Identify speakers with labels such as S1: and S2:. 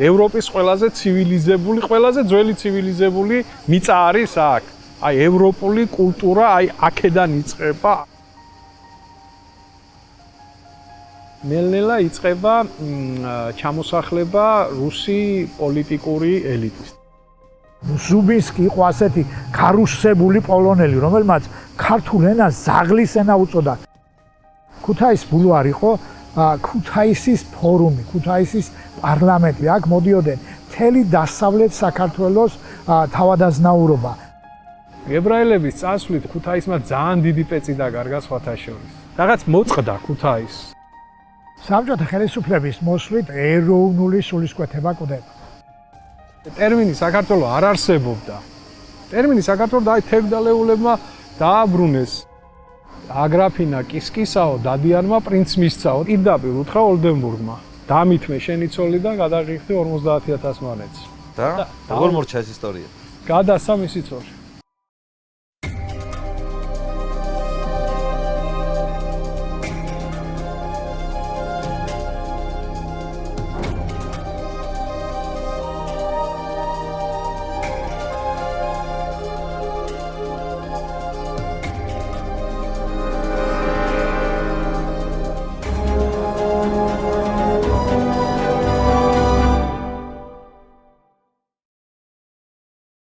S1: ევროპის ყველაზე ცივილიზებული, ყველაზე ძველი ცივილიზებული მიწა არის აქ. აი ევროპული კულტურა აი აქედან იწყება. ნელ-ნელა იწყება ჩამოსახლება რუსი პოლიტიკური ელიტის.
S2: ზუბინსკი იყო ასეთი გარუსებული პოლონელი, რომელმაც ქართულ ენას ზაღლის ენა უწოდა. ქუთაისის ბულვარი იყო ქუთაისის ფორუმი, ქუთაისის პარლამენტი. აქ მოდიოდნენ მთელი დასავლეთ საქართველოს თავადაზნაურობა.
S1: ებრაელების წასვლით ქუთაისმა ძალიან დიდი პეცი დაკარგა სხვათა შორის. რაღაც მოწყდა ქუთაისს.
S2: საბჭოთა ხელისუფლების მოსვლით ეროვნული სულისკვეთება კვდება.
S1: ტერმინი საქართველო არ არსებობდა. ტერმინი საქართველო და აი თერგდალეულებმა დააბრუნეს. აგრაფინა კისკისაო დადიანმა პრინც მისცაო. პირდაპირ უთხრა ოლდენბურგმა. დამითმე შენი ცოლი და გადაღიხდი 50,000 მონეტს.
S3: და როგორ მორჩა ეს ისტორია?
S1: გადასცა მისი ცოლი.